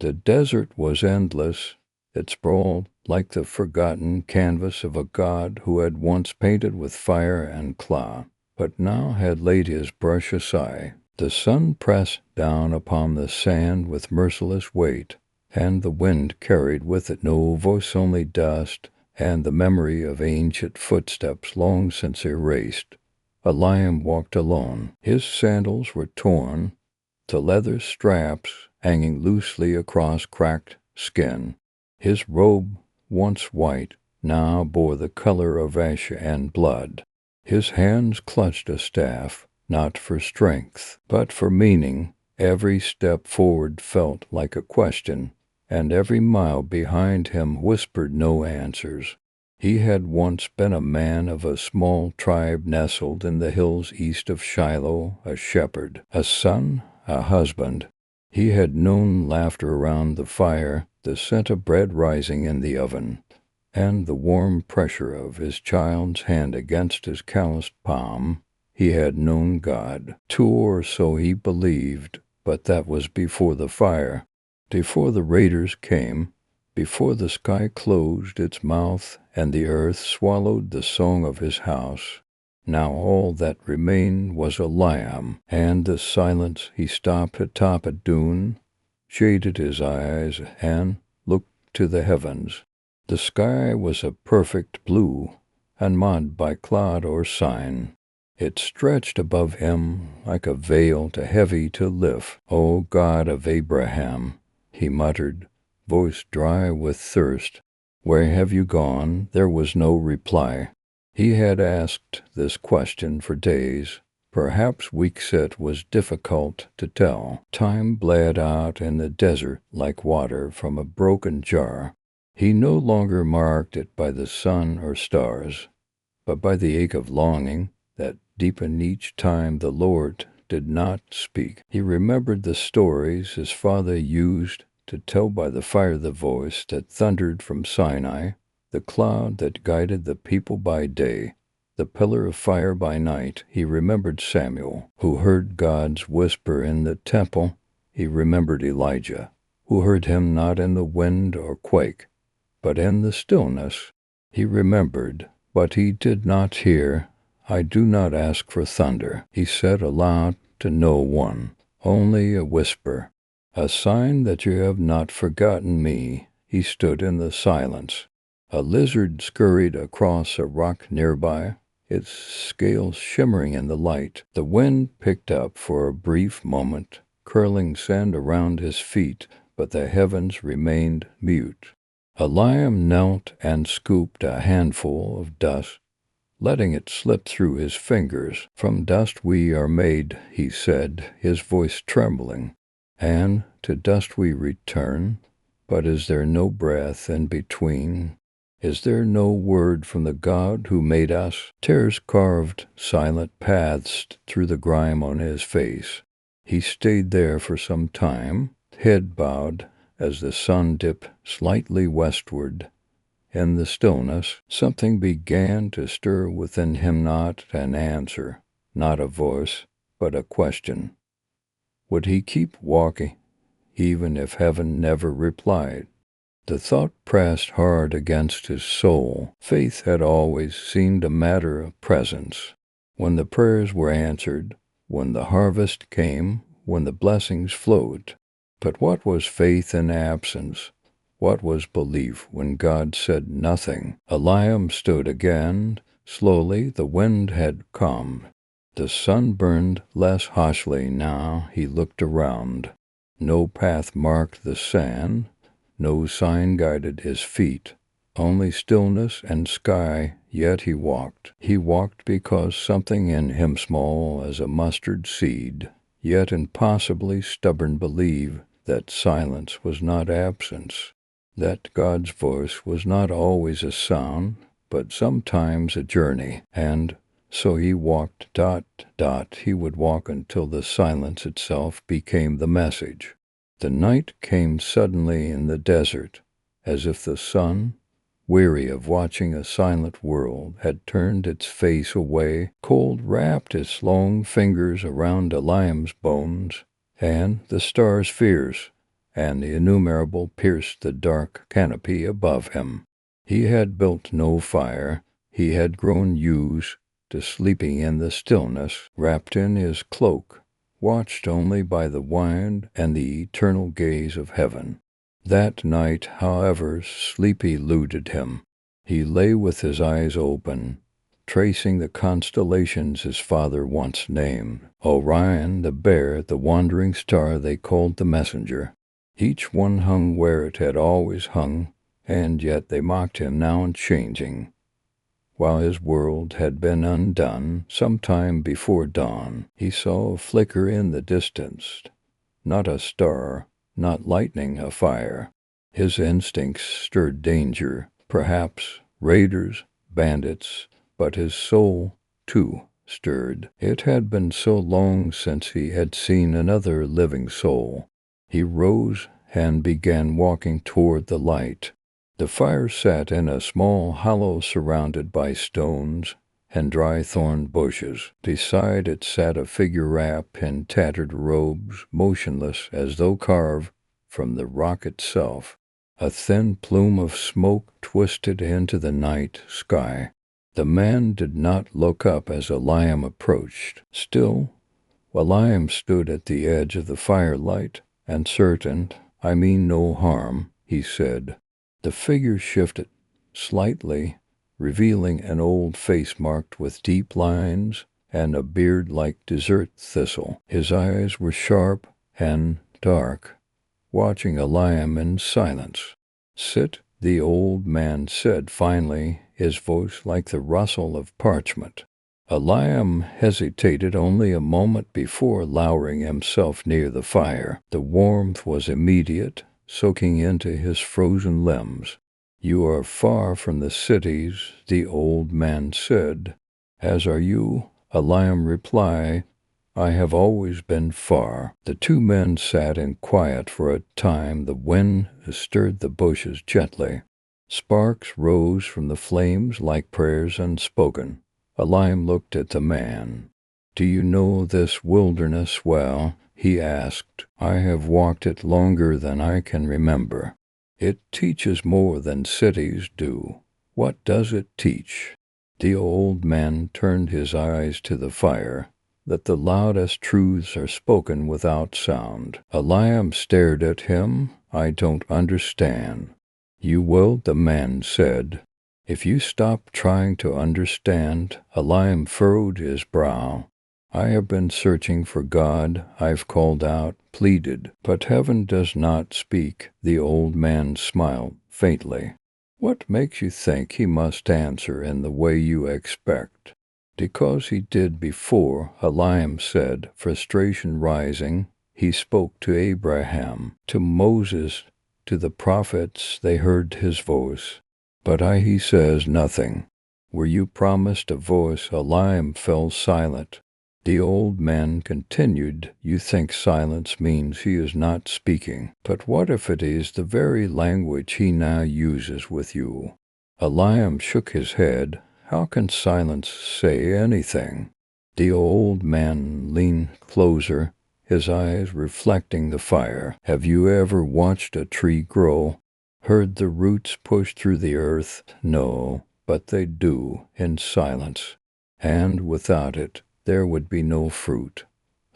The desert was endless. It sprawled like the forgotten canvas of a god who had once painted with fire and clay, but now had laid his brush aside. The sun pressed down upon the sand with merciless weight, and the wind carried with it no voice, only dust, and the memory of ancient footsteps long since erased. Eliam walked alone. His sandals were torn, the leather straps hanging loosely across cracked skin. His robe, once white, now bore the color of ash and blood. His hands clutched a staff, not for strength, but for meaning. Every step forward felt like a question, and every mile behind him whispered no answers. He had once been a man of a small tribe nestled in the hills east of Shiloh, a shepherd, a son, a husband. He had known laughter around the fire, the scent of bread rising in the oven, and the warm pressure of his child's hand against his calloused palm. He had known God, too, or so he believed, but that was before the fire, before the raiders came, before the sky closed its mouth and the earth swallowed the song of his house. Now all that remained was Eliam, and the silence. He stopped atop a dune, shaded his eyes, and looked to the heavens. The sky was a perfect blue, unmarred by cloud or sign. It stretched above him like a veil too heavy to lift. "O God of Abraham," he muttered, voice dry with thirst, "where have you gone?" There was no reply. He had asked this question for days. Perhaps weeks. It was difficult to tell. Time bled out in the desert like water from a broken jar. He no longer marked it by the sun or stars, but by the ache of longing that deepened each time the Lord did not speak. He remembered the stories his father used to tell by the fire, the voice that thundered from Sinai, the cloud that guided the people by day, the pillar of fire by night. He remembered Samuel, who heard God's whisper in the temple. He remembered Elijah, who heard him not in the wind or quake, but in the stillness. He remembered, but he did not hear. "I do not ask for thunder," he said aloud to no one, "only a whisper, a sign that you have not forgotten me." He stood in the silence. A lizard scurried across a rock nearby, its scales shimmering in the light. The wind picked up for a brief moment, curling sand around his feet, but the heavens remained mute. Eliam knelt and scooped a handful of dust, letting it slip through his fingers. "From dust we are made," he said, his voice trembling, "and to dust we return. But is there no breath in between? Is there no word from the God who made us?" Tears carved silent paths through the grime on his face. He stayed there for some time, head bowed, as the sun dipped slightly westward. In the stillness, something began to stir within him, not an answer, not a voice, but a question. Would he keep walking, even if heaven never replied? The thought pressed hard against his soul. Faith had always seemed a matter of presence. When the prayers were answered, when the harvest came, when the blessings flowed. But what was faith in absence? What was belief when God said nothing? Eliam stood again. Slowly the wind had calmed. The sun burned less harshly now. He looked around. No path marked the sand. No sign guided his feet. Only stillness and sky, yet he walked. He walked because something in him, small as a mustard seed, yet impossibly stubborn, believed that silence was not absence, that God's voice was not always a sound, but sometimes a journey. And so he walked. He would walk until the silence itself became the message. The night came suddenly in the desert, as if the sun, weary of watching a silent world, had turned its face away. Cold wrapped its long fingers around Eliam's bones, and the stars fierce and the innumerable pierced the dark canopy above him. He had built no fire, he had grown used to sleeping in the stillness, wrapped in his cloak, watched only by the wind and the eternal gaze of heaven. That night, however, sleep eluded him. He lay with his eyes open, tracing the constellations his father once named. Orion, the bear, the wandering star they called the messenger. Each one hung where it had always hung, and yet they mocked him now in changing. While his world had been undone, some time before dawn, he saw a flicker in the distance, not a star, not lightning afire. His instincts stirred danger, perhaps raiders, bandits, but his soul, too, stirred. It had been so long since he had seen another living soul. He rose and began walking toward the light. The fire sat in a small hollow surrounded by stones and dry thorn bushes. Beside it sat a figure wrapped in tattered robes, motionless as though carved from the rock itself. A thin plume of smoke twisted into the night sky. The man did not look up as Eliam approached. Still, Eliam stood at the edge of the firelight, and certain, "I mean no harm," he said. The figure shifted slightly, revealing an old face marked with deep lines and a beard like desert thistle. His eyes were sharp and dark, watching Eliam in silence. "Sit," the old man said finally, his voice like the rustle of parchment. Eliam hesitated only a moment before lowering himself near the fire. The warmth was immediate, soaking into his frozen limbs. "You are far from the cities," the old man said. "As are you," Eliam replied. "I have always been far." The two men sat in quiet for a time. The wind stirred the bushes gently. Sparks rose from the flames like prayers unspoken. Eliam looked at the man. "Do you know this wilderness well?" he asked. "I have walked it longer than I can remember. It teaches more than cities do." "What does it teach?" The old man turned his eyes to the fire. "That the loudest truths are spoken without sound." Eliam stared at him. "I don't understand." "You will," the man said. "If you stop trying to understand," Eliam furrowed his brow. "I have been searching for God. I've called out, pleaded, but heaven does not speak." The old man smiled faintly. "What makes you think he must answer in the way you expect?" "Because he did before," Eliam said, frustration rising. "He spoke to Abraham, to Moses, to the prophets. They heard his voice. But he says nothing." "Were you promised a voice?" Eliam fell silent. The old man continued. "You think silence means he is not speaking. But what if it is the very language he now uses with you?" Eliam shook his head. "How can silence say anything?" The old man leaned closer, his eyes reflecting the fire. "Have you ever watched a tree grow? Heard the roots push through the earth? No, but they do, in silence. And without it, there would be no fruit."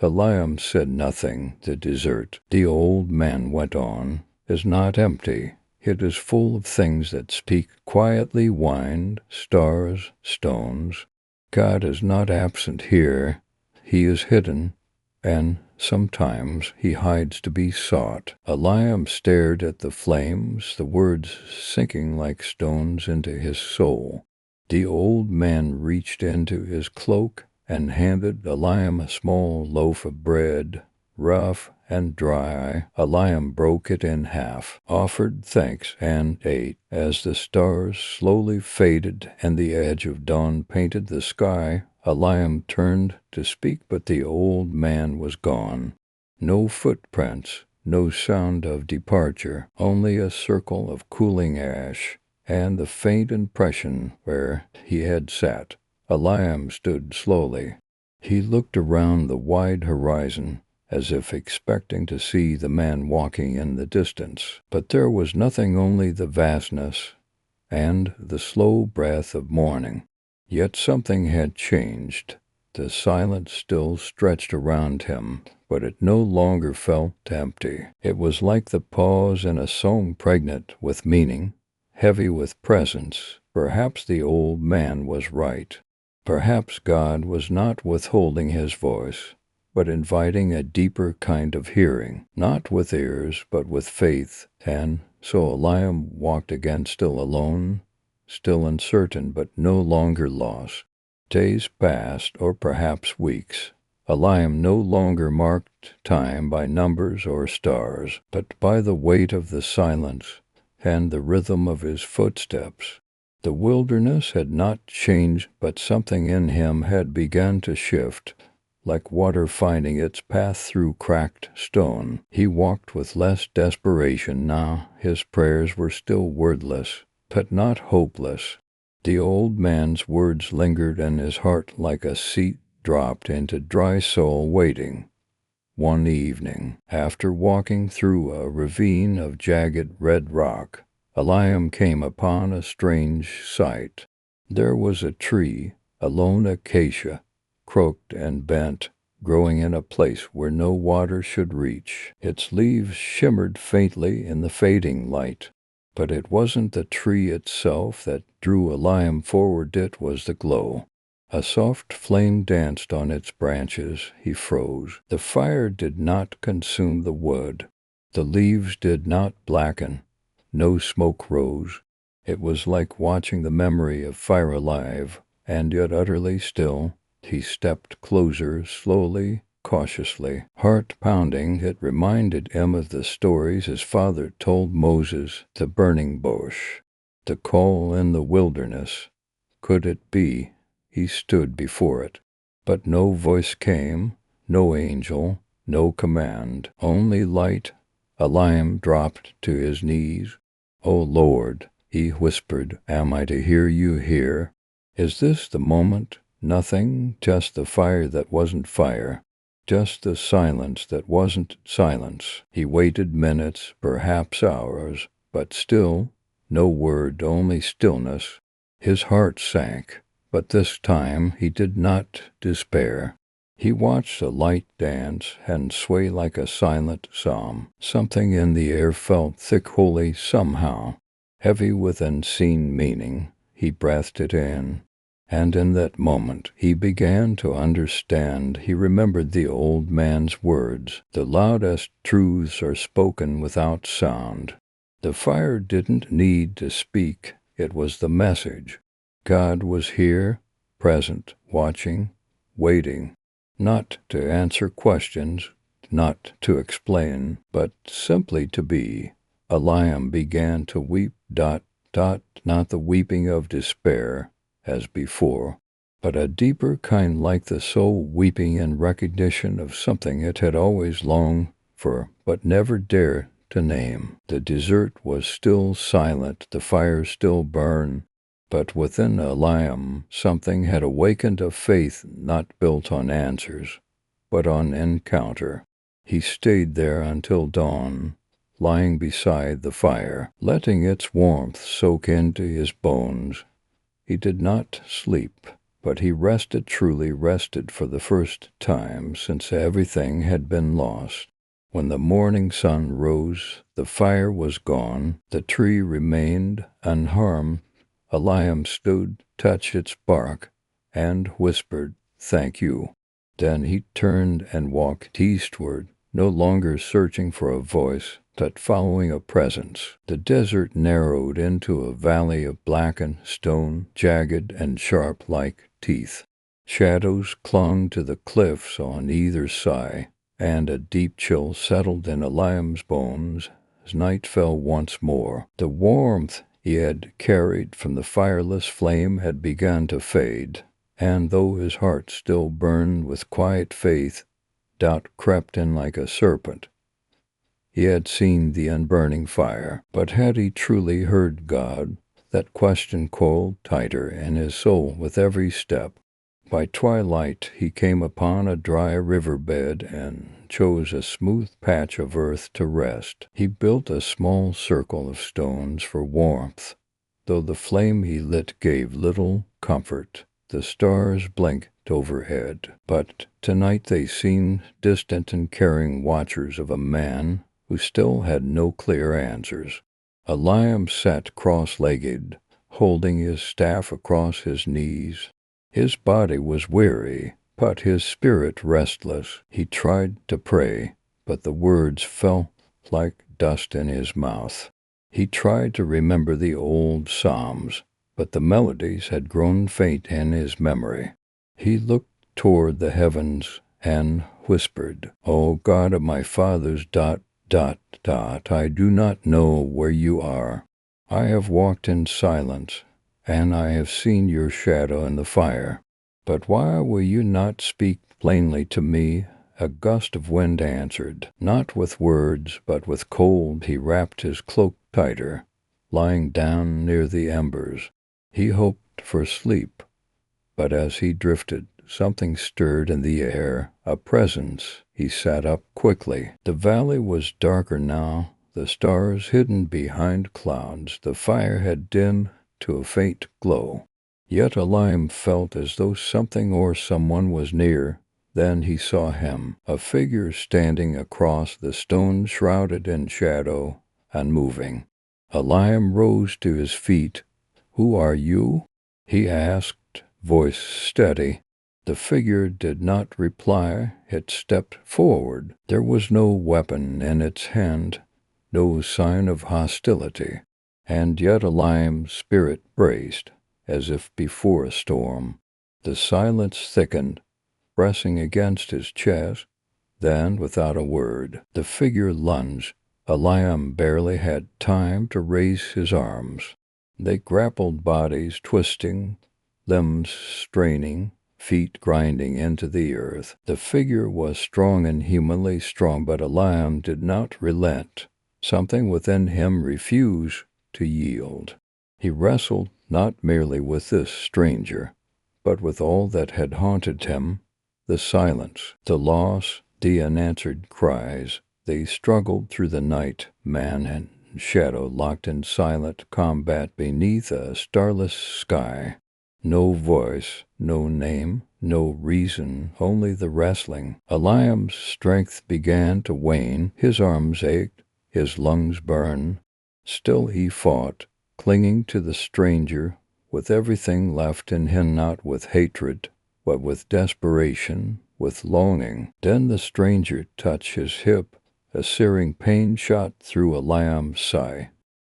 Eliam said nothing. "The desert," the old man went on, "is not empty. It is full of things that speak quietly, wind, stars, stones. God is not absent here. He is hidden, and sometimes he hides to be sought." Eliam stared at the flames, the words sinking like stones into his soul. The old man reached into his cloak and handed Eliam a small loaf of bread, rough and dry. Eliam broke it in half, offered thanks, and ate. As the stars slowly faded and the edge of dawn painted the sky, Eliam turned to speak, but the old man was gone. No footprints, no sound of departure, only a circle of cooling ash, and the faint impression where he had sat. Eliam stood slowly. He looked around the wide horizon. as if expecting to see the man walking in the distance. But there was nothing, only the vastness and the slow breath of morning. Yet something had changed. The silence still stretched around him, but it no longer felt empty. It was like the pause in a song, pregnant with meaning, heavy with presence. Perhaps the old man was right. Perhaps God was not withholding his voice, but inviting a deeper kind of hearing, not with ears, but with faith. And so Eliam walked again, still alone, still uncertain, but no longer lost. Days passed, or perhaps weeks. Eliam no longer marked time by numbers or stars, but by the weight of the silence and the rhythm of his footsteps. The wilderness had not changed, but something in him had begun to shift. Like water finding its path through cracked stone, he walked with less desperation now. His prayers were still wordless, but not hopeless. The old man's words lingered in his heart like a seed dropped into dry soil, waiting. One evening, after walking through a ravine of jagged red rock, Eliam came upon a strange sight. There was a tree, a lone acacia, crooked and bent, growing in a place where no water should reach. Its leaves shimmered faintly in the fading light. But it wasn't the tree itself that drew Eliam forward, it was the glow. A soft flame danced on its branches. He froze. The fire did not consume the wood. The leaves did not blacken. No smoke rose. It was like watching the memory of fire alive, and yet utterly still. He stepped closer, slowly, cautiously. Heart pounding, it reminded him of the stories his father told Moses, the burning bush, the call in the wilderness. Could it be? He stood before it. But no voice came, no angel, no command, only light. Eliam dropped to his knees. "O Lord," he whispered, "am I to hear you here? Is this the moment? Nothing, just the fire that wasn't fire, just the silence that wasn't silence." He waited minutes, perhaps hours, but still no word, only stillness. His heart sank, but this time he did not despair. He watched the light dance and sway like a silent psalm. Something in the air felt thick, holy somehow, heavy with unseen meaning. He breathed it in. And in that moment he began to understand. He remembered the old man's words. The loudest truths are spoken without sound. The fire didn't need to speak. It was the message. God was here, present, watching, waiting. Not to answer questions, not to explain, but simply to be. Eliam began to weep, not the weeping of despair, as before, but a deeper kind, like the soul weeping in recognition of something it had always longed for, but never dared to name. The desert was still silent, the fire still burned, but within Eliam something had awakened, a faith not built on answers, but on encounter. He stayed there until dawn, lying beside the fire, letting its warmth soak into his bones. He did not sleep, but he rested, truly rested, for the first time since everything had been lost. When the morning sun rose, the fire was gone, the tree remained unharmed. Eliam stood, touched its bark, and whispered, "Thank you." Then he turned and walked eastward, no longer searching for a voice, but following a presence. The desert narrowed into a valley of blackened stone, jagged and sharp like teeth. Shadows clung to the cliffs on either side, and a deep chill settled in Eliam's bones as night fell once more. The warmth he had carried from the fireless flame had begun to fade, and though his heart still burned with quiet faith, doubt crept in like a serpent. He had seen the unburning fire, but had he truly heard God? That question coiled tighter in his soul with every step. By twilight he came upon a dry riverbed and chose a smooth patch of earth to rest. He built a small circle of stones for warmth, though the flame he lit gave little comfort. The stars blinked overhead, but tonight they seemed distant and caring watchers of a man who still had no clear answers. Eliam sat cross-legged, holding his staff across his knees. His body was weary, but his spirit restless. He tried to pray, but the words fell like dust in his mouth. He tried to remember the old psalms, but the melodies had grown faint in his memory. He looked toward the heavens and whispered, "O God of my fathers, ... I do not know where you are. I have walked in silence, and I have seen your shadow in the fire. But why will you not speak plainly to me?" A gust of wind answered, not with words, but with cold. He wrapped his cloak tighter, lying down near the embers. He hoped for sleep, but as he drifted, something stirred in the air, a presence. He sat up quickly. The valley was darker now, the stars hidden behind clouds. The fire had dimmed to a faint glow. Yet Eliam felt as though something or someone was near. Then he saw him, a figure standing across the stone shrouded in shadow and moving. Eliam rose to his feet. "Who are you?" he asked, voice steady. The figure did not reply. It stepped forward. There was no weapon in its hand, no sign of hostility. And yet Eliam's spirit braced, as if before a storm. The silence thickened, pressing against his chest. Then, without a word, the figure lunged. Eliam barely had time to raise his arms. They grappled, bodies twisting, limbs straining, feet grinding into the earth. The figure was strong and humanly strong, but Eliam did not relent. Something within him refused to yield. He wrestled not merely with this stranger, but with all that had haunted him, the silence, the loss, the unanswered cries. They struggled through the night, man and shadow locked in silent combat beneath a starless sky. No voice, no name, no reason, only the wrestling. Eliam's strength began to wane. His arms ached, his lungs burned. Still he fought, clinging to the stranger, with everything left in him, not with hatred, but with desperation, with longing. Then the stranger touched his hip. A searing pain shot through Eliam's side.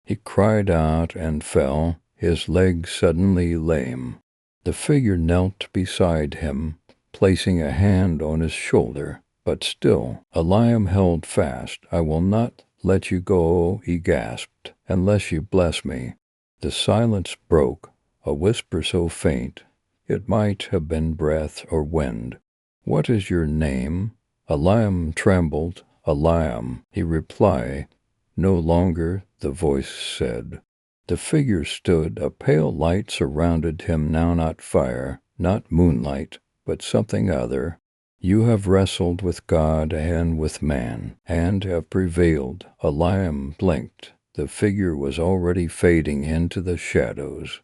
He cried out and fell, his legs suddenly lame. The figure knelt beside him, placing a hand on his shoulder. But still Eliam held fast. "I will not let you go," he gasped, "unless you bless me." The silence broke, a whisper so faint it might have been breath or wind. "What is your name?" Eliam trembled. "Eliam," he replied. "No longer," the voice said. The figure stood. A pale light surrounded him now, not fire, not moonlight, but something other. "You have wrestled with God and with man, and have prevailed." Eliam blinked. The figure was already fading into the shadows,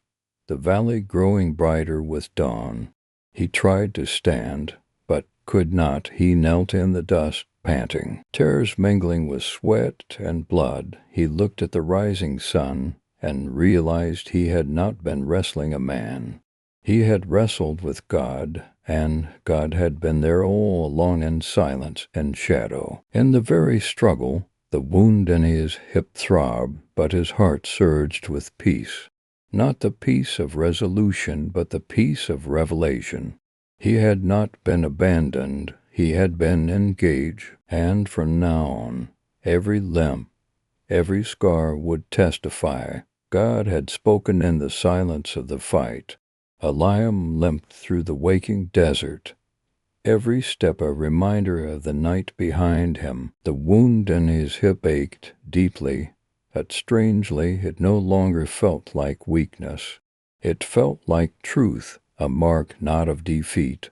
the valley growing brighter with dawn. He tried to stand, but could not. He knelt in the dust, panting, tears mingling with sweat and blood. He looked at the rising sun and realized he had not been wrestling a man. He had wrestled with God, and God had been there all along in silence and shadow. In the very struggle, the wound in his hip throbbed, but his heart surged with peace. Not the peace of resolution, but the peace of revelation. He had not been abandoned. He had been engaged, and from now on, every limb, every scar would testify. God had spoken in the silence of the fight. Eliam limped through the waking desert, every step a reminder of the night behind him. The wound in his hip ached deeply, but strangely it no longer felt like weakness. It felt like truth. a mark not of defeat,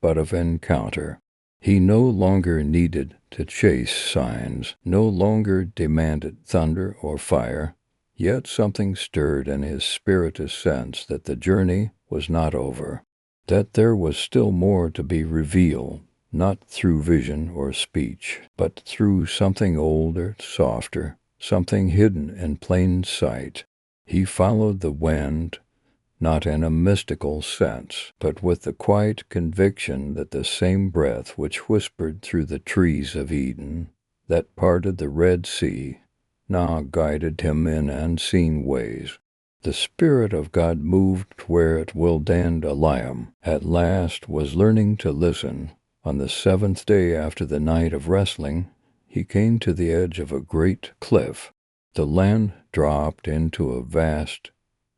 but of encounter. He no longer needed to chase signs, no longer demanded thunder or fire, yet something stirred in his spirit to sense that the journey was not over, that there was still more to be revealed, not through vision or speech, but through something older, softer, something hidden in plain sight. He followed the wind, not in a mystical sense, but with the quiet conviction that the same breath which whispered through the trees of Eden, that parted the Red Sea, now guided him in unseen ways. The Spirit of God moved where it willed, and Eliam at last was learning to listen. On the seventh day after the night of wrestling, he came to the edge of a great cliff. The land dropped into a vast,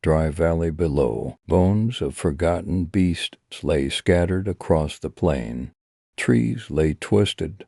dry valley below. Bones of forgotten beasts lay scattered across the plain. Trees lay twisted,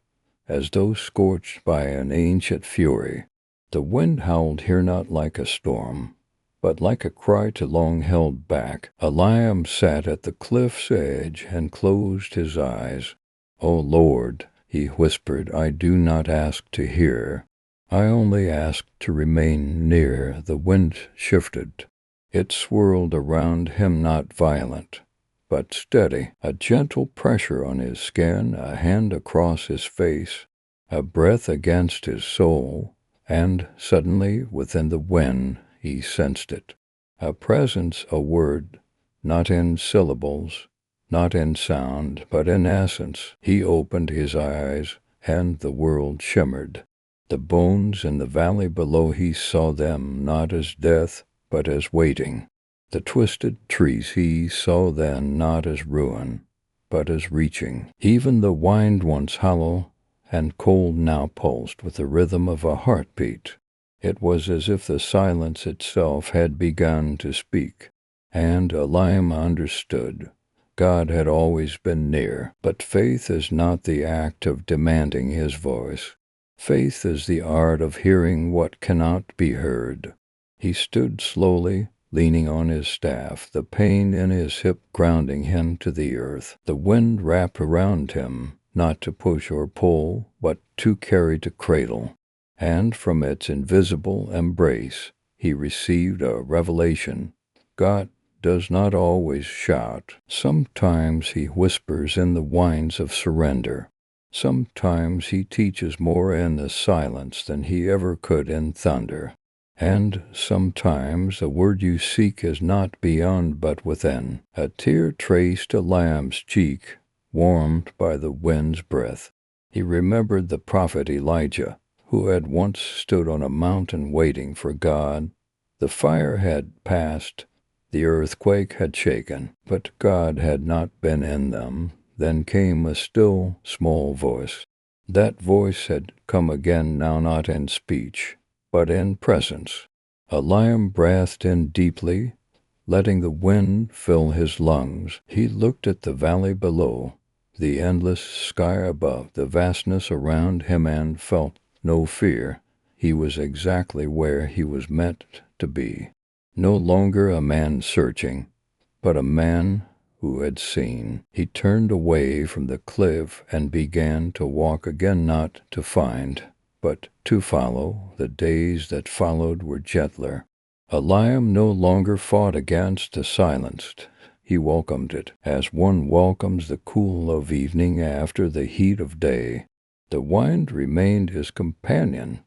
as though scorched by an ancient fury. The wind howled here not like a storm, but like a cry to long held back. Eliam sat at the cliff's edge and closed his eyes. "O Lord," he whispered, "I do not ask to hear. I only ask to remain near." The wind shifted. It swirled around him, not violent, but steady, a gentle pressure on his skin, a hand across his face, a breath against his soul, and suddenly within the wind he sensed it. A presence, a word, not in syllables, not in sound, but in essence. He opened his eyes, and the world shimmered. The bones in the valley below, he saw them not as death, but as waiting. The twisted trees he saw then not as ruin, but as reaching. Even the wind, once hollow and cold, now pulsed with the rhythm of a heartbeat. It was as if the silence itself had begun to speak, and Eliam understood. God had always been near, but faith is not the act of demanding his voice. Faith is the art of hearing what cannot be heard. He stood slowly, leaning on his staff, the pain in his hip grounding him to the earth. The wind wrapped around him, not to push or pull, but to carry, to cradle. And from its invisible embrace, he received a revelation. God does not always shout. Sometimes he whispers in the whines of surrender. Sometimes he teaches more in the silence than he ever could in thunder. And sometimes the word you seek is not beyond but within. A tear traced a lamb's cheek, warmed by the wind's breath. He remembered the prophet Elijah, who had once stood on a mountain waiting for God. The fire had passed, the earthquake had shaken, but God had not been in them. Then came a still, small voice. That voice had come again, now not in speech, but in presence. Eliam breathed in deeply, letting the wind fill his lungs. He looked at the valley below, the endless sky above, the vastness around him, and felt no fear. He was exactly where he was meant to be. No longer a man searching, but a man who had seen. He turned away from the cliff and began to walk again, not to find, but to follow. The days that followed were gentler. Eliam no longer fought against the silence. He welcomed it, as one welcomes the cool of evening after the heat of day. The wind remained his companion,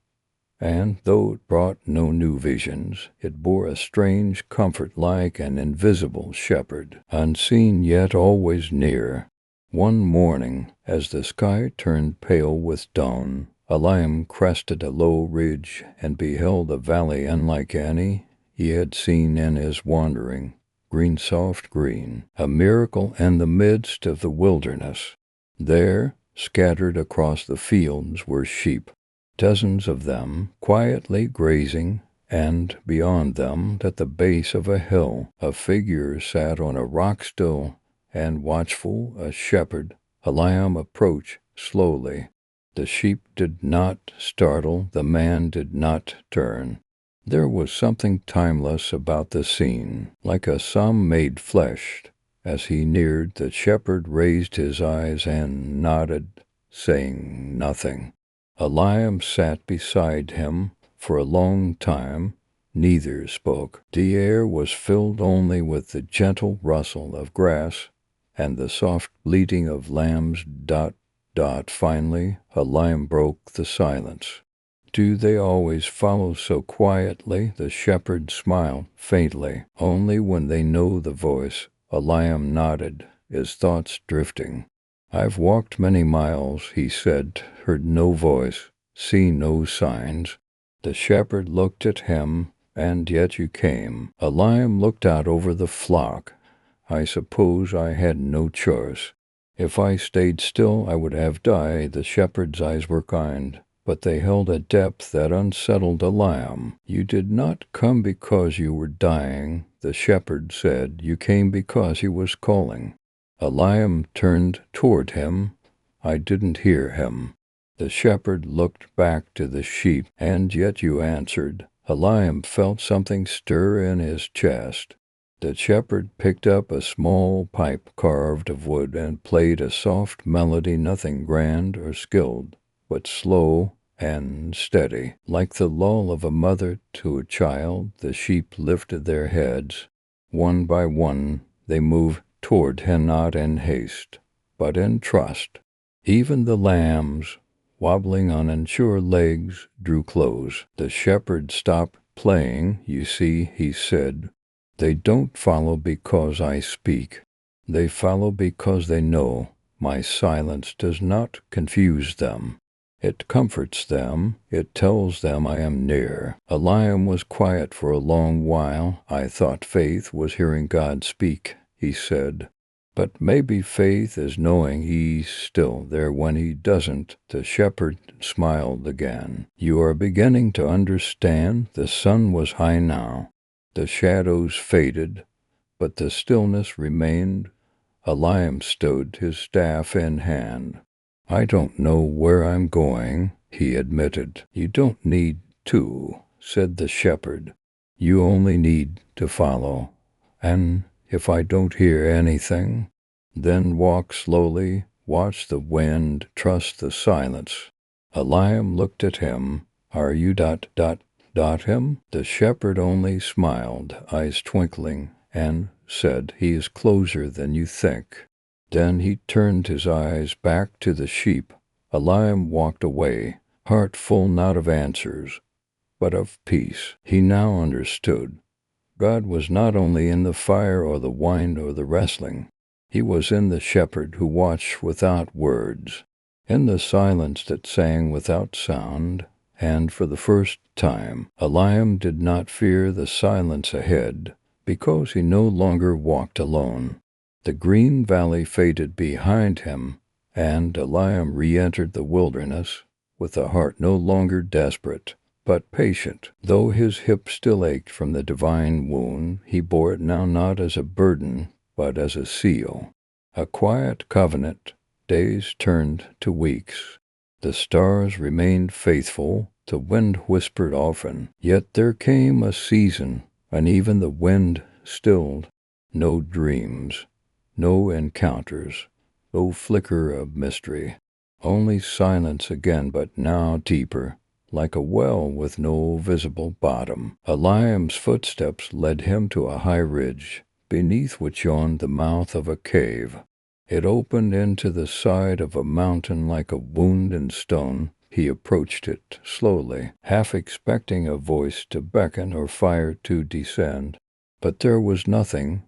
and though it brought no new visions, it bore a strange comfort, like an invisible shepherd, unseen yet always near. One morning, as the sky turned pale with dawn, Eliam crested a low ridge and beheld a valley unlike any he had seen in his wandering. Green, soft green, a miracle in the midst of the wilderness. There, scattered across the fields, were sheep, dozens of them, quietly grazing, and beyond them, at the base of a hill, a figure sat on a rock still and watchful, a shepherd. Eliam approached slowly. The sheep did not startle, the man did not turn. There was something timeless about the scene, like a psalm made flesh, As he neared, the shepherd raised his eyes and nodded, saying nothing. Eliam sat beside him for a long time. Neither spoke. The air was filled only with the gentle rustle of grass and the soft bleating of lambs. Dot, dot. Finally, Eliam broke the silence. Do they always follow so quietly? The shepherd smiled faintly. Only when they know the voice. Eliam nodded, his thoughts drifting. I've walked many miles, he said, heard no voice, seen no signs. The shepherd looked at him, and yet you came. Eliam looked out over the flock. I suppose I had no choice. If I stayed still, I would have died. The shepherd's eyes were kind, but they held a depth that unsettled Eliam. You did not come because you were dying, the shepherd said. You came because he was calling. Eliam turned toward him. I didn't hear him. The shepherd looked back to the sheep. And yet you answered. Eliam felt something stir in his chest. The shepherd picked up a small pipe carved of wood and played a soft melody, nothing grand or skilled, but slow and steady. Like the lull of a mother to a child, the sheep lifted their heads. One by one, they moved toward him, not in haste, but in trust. Even the lambs, wobbling on unsure legs, drew close. The shepherd stopped playing. You see, he said, they don't follow because I speak. They follow because they know my silence does not confuse them. It comforts them. It tells them I am near. Eliam was quiet for a long while. I thought faith was hearing God speak, he said. But maybe faith is knowing he's still there when he doesn't. The shepherd smiled again. You are beginning to understand. The sun was high now. The shadows faded, but the stillness remained. Eliam stood, his staff in hand. I don't know where I'm going, he admitted. You don't need to, said the shepherd. You only need to follow. And if I don't hear anything, then walk slowly, watch the wind, trust the silence. Eliam looked at him. Are you ... him? The shepherd only smiled, eyes twinkling, and said, he is closer than you think. Then he turned his eyes back to the sheep. Eliam walked away, heart full not of answers, but of peace. He now understood. God was not only in the fire or the wine or the wrestling. He was in the shepherd who watched without words, in the silence that sang without sound. And for the first time, Eliam did not fear the silence ahead, because he no longer walked alone. The green valley faded behind him, and Eliam re-entered the wilderness with a heart no longer desperate, but patient. Though his hip still ached from the divine wound, he bore it now not as a burden, but as a seal, a quiet covenant. Days turned to weeks. The stars remained faithful, the wind whispered often. Yet there came a season, and even the wind stilled. No dreams, no encounters, no flicker of mystery. Only silence again, but now deeper, like a well with no visible bottom. Eliam's footsteps led him to a high ridge, beneath which yawned the mouth of a cave. It opened into the side of a mountain like a wound in stone. He approached it slowly, half expecting a voice to beckon or fire to descend. But there was nothing,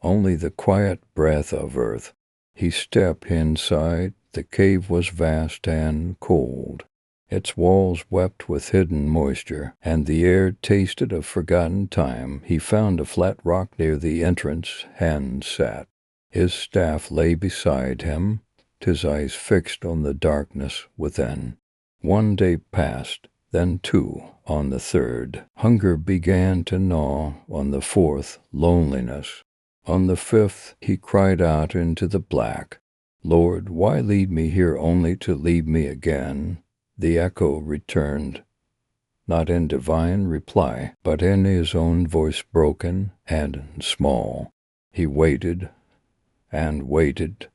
only the quiet breath of earth. He stepped inside. The cave was vast and cold. Its walls wept with hidden moisture, and the air tasted of forgotten time. He found a flat rock near the entrance and sat. His staff lay beside him, his eyes fixed on the darkness within. One day passed, then two. On the third, hunger began to gnaw. On the fourth, loneliness. On the fifth, he cried out into the black, Lord, why lead me here only to leave me again? The echo returned, not in divine reply, but in his own voice broken and small. He waited. and waited.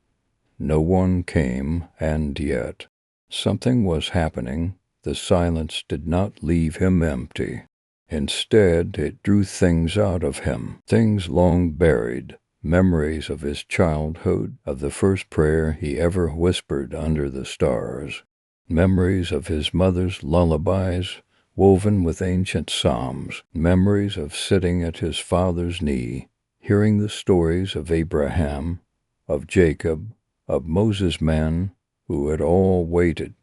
No one came, and yet something was happening. The silence did not leave him empty. Instead, it drew things out of him, things long buried, memories of his childhood, of the first prayer he ever whispered under the stars, memories of his mother's lullabies woven with ancient psalms, memories of sitting at his father's knee, hearing the stories of Abraham, of Jacob, of Moses' men who had all waited.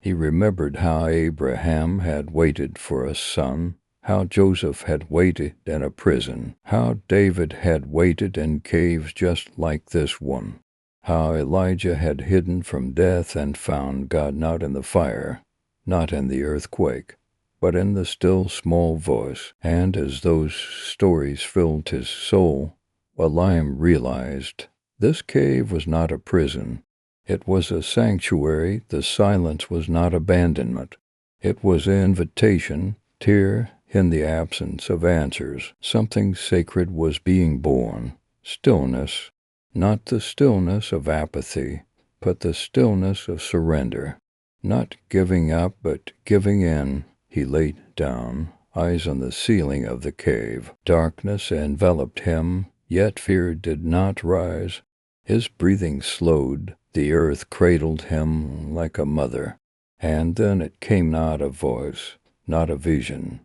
He remembered how Abraham had waited for a son, how Joseph had waited in a prison, how David had waited in caves just like this one, how Elijah had hidden from death and found God not in the fire, not in the earthquake, but in the still small voice. And as those stories filled his soul, Eliam realized this cave was not a prison. It was a sanctuary. The silence was not abandonment. It was an invitation. Here, in the absence of answers, something sacred was being born. Stillness, not the stillness of apathy, but the stillness of surrender. Not giving up, but giving in. He lay down, eyes on the ceiling of the cave. Darkness enveloped him, yet fear did not rise. His breathing slowed. The earth cradled him like a mother. And then it came not a voice, not a vision,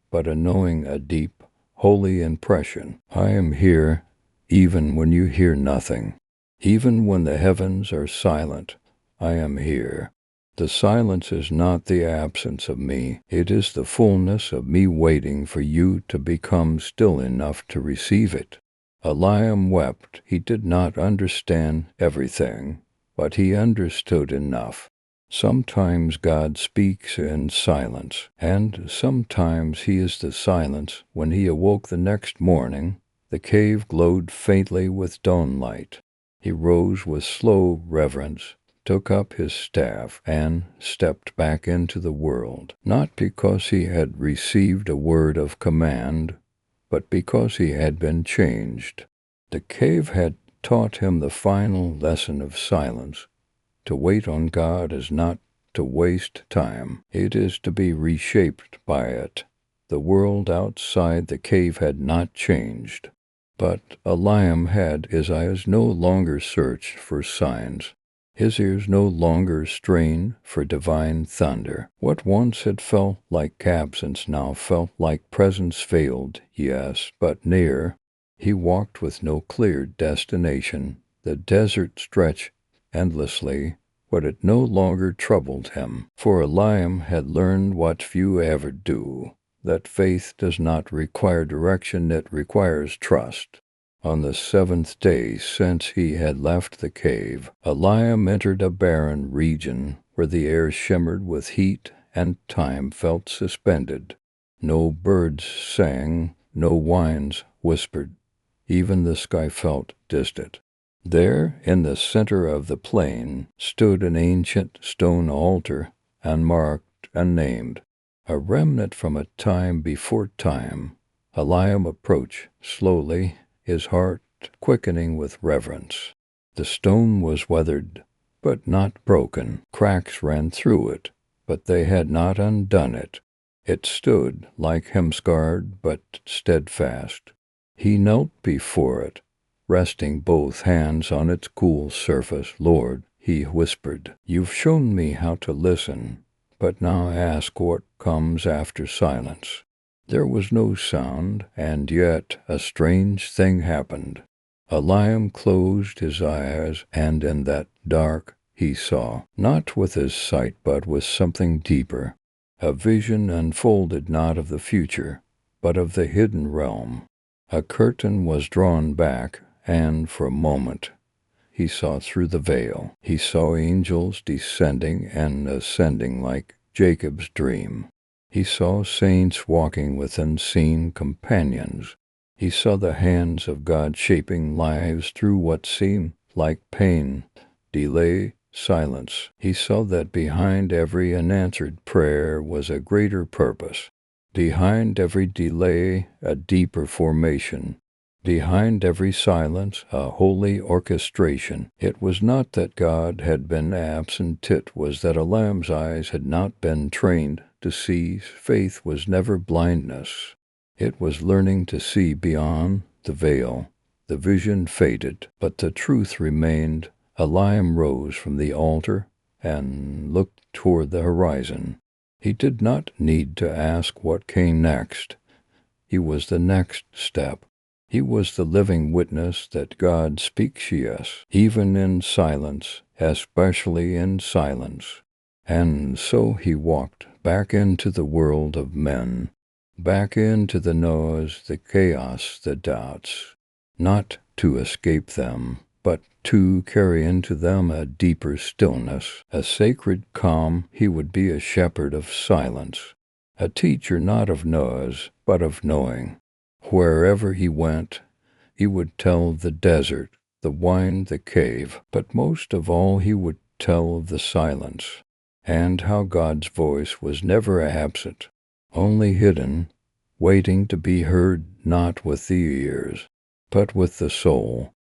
but a knowing, a deep, holy impression. I am here, even when you hear nothing. Even when the heavens are silent, I am here. The silence is not the absence of me. It is the fullness of me waiting for you to become still enough to receive it. Eliam wept. He did not understand everything, but he understood enough. Sometimes God speaks in silence, and sometimes he is the silence. When he awoke the next morning, the cave glowed faintly with dawn light. He rose with slow reverence, took up his staff, and stepped back into the world, not because he had received a word of command, but because he had been changed. The cave had taught him the final lesson of silence. To wait on God is not to waste time. It is to be reshaped by it. The world outside the cave had not changed, but Eliam had. His eyes no longer searched for signs. His ears no longer strained for divine thunder. What once had felt like absence now felt like presence veiled, yes, but near. He walked with no clear destination. The desert stretched endlessly, but it no longer troubled him, for Eliam had learned what few ever do, that faith does not require direction, it requires trust. On the seventh day since he had left the cave, Eliam entered a barren region where the air shimmered with heat and time felt suspended. No birds sang, no winds whispered. Even the sky felt distant. There, in the center of the plain, stood an ancient stone altar, unmarked and named, a remnant from a time before time. Eliam approached slowly, his heart quickening with reverence. The stone was weathered, but not broken. Cracks ran through it, but they had not undone it. It stood, like him, scarred but steadfast. He knelt before it, resting both hands on its cool surface. Lord, he whispered, you've shown me how to listen, but now ask what comes after silence. There was no sound, and yet a strange thing happened. Eliam closed his eyes, and in that dark he saw, not with his sight but with something deeper. A vision unfolded not of the future, but of the hidden realm. A curtain was drawn back, and for a moment he saw through the veil. He saw angels descending and ascending like Jacob's dream. He saw saints walking with unseen companions. He saw the hands of God shaping lives through what seemed like pain, delay, silence. He saw that behind every unanswered prayer was a greater purpose. Behind every delay, a deeper formation. Behind every silence, a holy orchestration. It was not that God had been absent, it was that Eliam's eyes had not been trained to see. Faith was never blindness. It was learning to see beyond the veil. The vision faded, but the truth remained. Eliam rose from the altar and looked toward the horizon. He did not need to ask what came next. He was the next step. He was the living witness that God speaks, yes, even in silence, especially in silence. And so he walked back into the world of men, back into the noise, the chaos, the doubts, not to escape them, but to carry into them a deeper stillness, a sacred calm. He would be a shepherd of silence, a teacher not of noise, but of knowing. Wherever he went, he would tell the desert, the wind, the cave, but most of all he would tell of the silence, and how God's voice was never absent, only hidden, waiting to be heard not with the ears, but with the soul.